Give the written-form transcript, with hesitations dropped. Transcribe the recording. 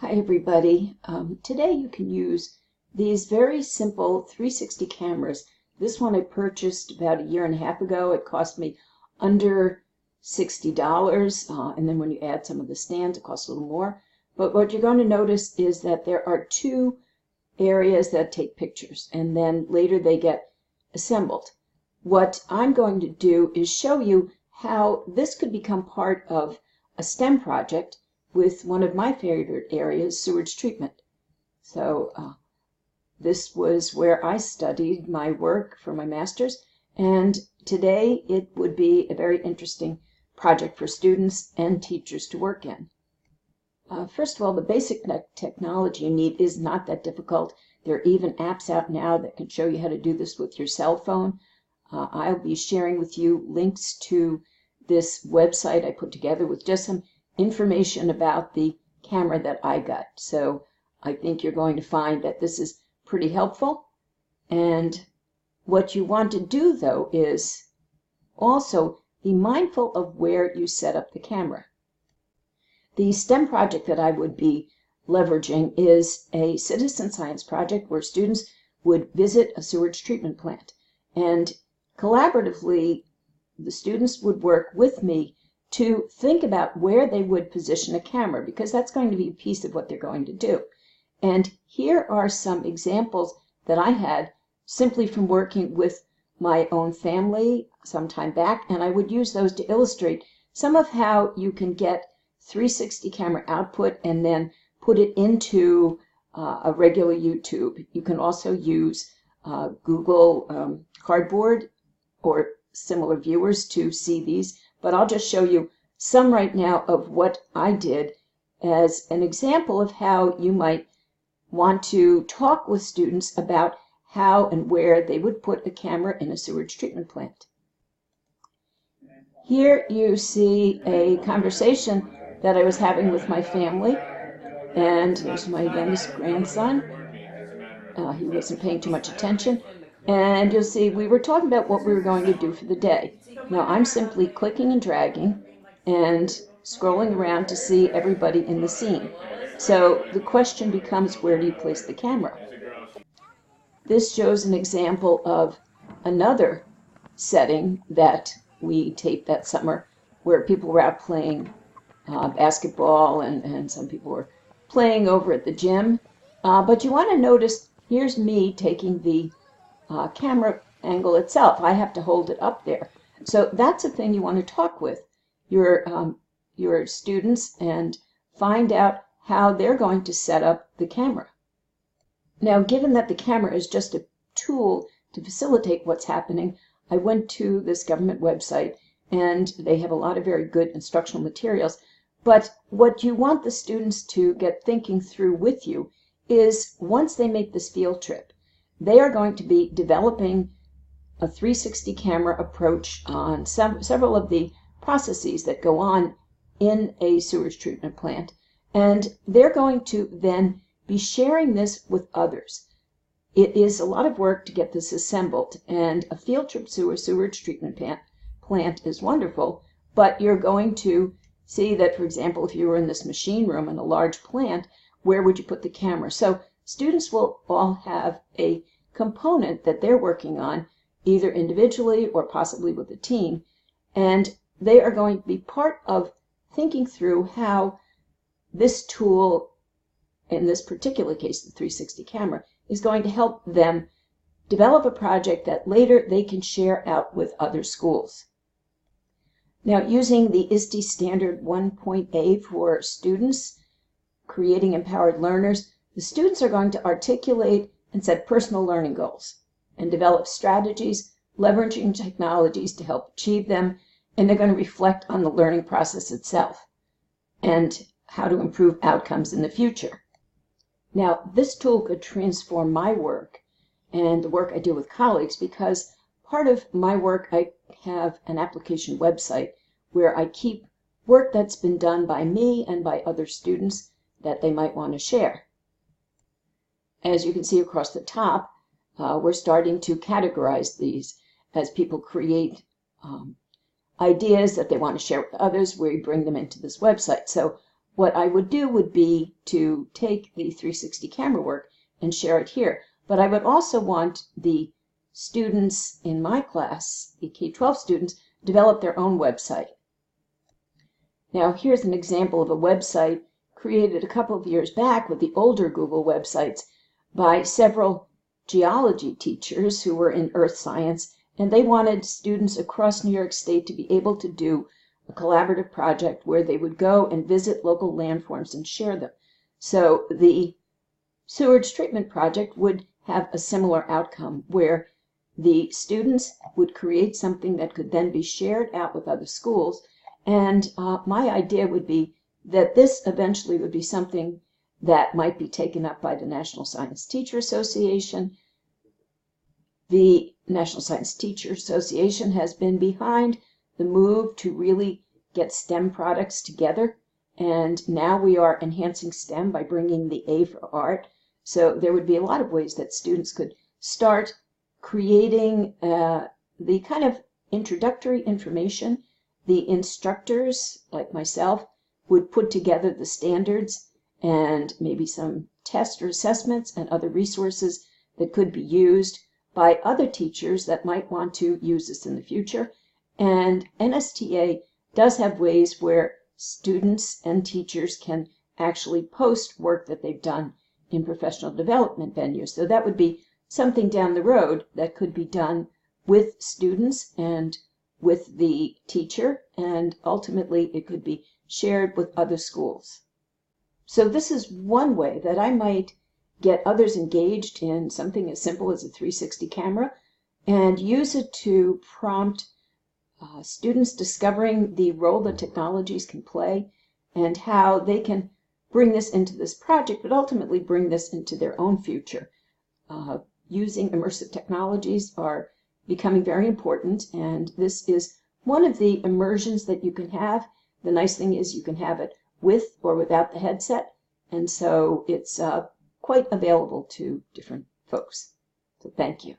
Hi everybody. Today you can use these very simple 360 cameras. This one I purchased about a year and a half ago. It cost me under $60, and then when you add some of the stands it costs a little more. But what you're going to notice is that there are two areas that take pictures, and then later they get assembled. What I'm going to do is show you how this could become part of a STEM project with one of my favorite areas, sewage treatment. So this was where I studied my work for my master's, and today it would be a very interesting project for students and teachers to work in. First of all, the basic technology you need is not that difficult. There are even apps out now that can show you how to do this with your cell phone. I'll be sharing with you links to this website I put together with just some information about the camera that I got. So I think you're going to find that this is pretty helpful. And what you want to do, though, is also be mindful of where you set up the camera. The STEM project that I would be leveraging is a citizen science project where students would visit a sewage treatment plant. And collaboratively, the students would work with me to think about where they would position a camera, because that's going to be a piece of what they're going to do. And here are some examples that I had simply from working with my own family some time back, and I would use those to illustrate some of how you can get 360 camera output and then put it into a regular YouTube. You can also use Google Cardboard or similar viewers to see these, but I'll just show you some right now of what I did as an example of how you might want to talk with students about how and where they would put a camera in a sewage treatment plant. Here you see a conversation that I was having with my family, and there's my youngest grandson. He wasn't paying too much attention. And you'll see we were talking about what we were going to do for the day. Now I'm simply clicking and dragging and scrolling around to see everybody in the scene. So the question becomes, where do you place the camera? This shows an example of another setting that we taped that summer where people were out playing basketball and some people were playing over at the gym. But you want to notice, here's me taking the camera angle itself. I have to hold it up there. So that's a thing you want to talk with your students and find out how they're going to set up the camera. Now, given that the camera is just a tool to facilitate what's happening, I went to this government website and they have a lot of very good instructional materials. But what you want the students to get thinking through with you is, once they make this field trip, they are going to be developing a 360 camera approach on several of the processes that go on in a sewage treatment plant. And they're going to then be sharing this with others. It is a lot of work to get this assembled, and a field trip to a sewage treatment plant is wonderful, but you're going to see that, for example, if you were in this machine room in a large plant, where would you put the camera? So students will all have a component that they're working on, either individually or possibly with a team, and they are going to be part of thinking through how this tool, in this particular case the 360 camera, is going to help them develop a project that later they can share out with other schools. Now, using the ISTE standard 1.A for students, creating empowered learners, the students are going to articulate and set personal learning goals and develop strategies, leveraging technologies to help achieve them, and they're going to reflect on the learning process itself and how to improve outcomes in the future. Now, this tool could transform my work and the work I do with colleagues, because part of my work, I have an application website where I keep work that's been done by me and by other students that they might want to share. As you can see across the top, we're starting to categorize these as people create ideas that they want to share with others. We bring them into this website. So what I would do would be to take the 360 camera work and share it here. But I would also want the students in my class, the K-12 students, develop their own website. Now here's an example of a website created a couple of years back with the older Google websites by several geology teachers who were in earth science, and they wanted students across New York State to be able to do a collaborative project where they would go and visit local landforms and share them. So the sewage treatment project would have a similar outcome where the students would create something that could then be shared out with other schools. And my idea would be that this eventually would be something that might be taken up by the National Science Teacher Association. The National Science Teacher Association has been behind the move to really get STEM products together, and now we are enhancing STEM by bringing the A for art. So there would be a lot of ways that students could start creating the kind of introductory information. The instructors, like myself, would put together the standards and maybe some tests or assessments and other resources that could be used by other teachers that might want to use this in the future. And NSTA does have ways where students and teachers can actually post work that they've done in professional development venues. So that would be something down the road that could be done with students and with the teacher, and ultimately it could be shared with other schools. So this is one way that I might get others engaged in something as simple as a 360 camera and use it to prompt students discovering the role that technologies can play and how they can bring this into this project, but ultimately bring this into their own future. Using immersive technologies are becoming very important, and this is one of the immersions that you can have. The nice thing is you can have it with or without the headset, and so it's quite available to different folks. So thank you.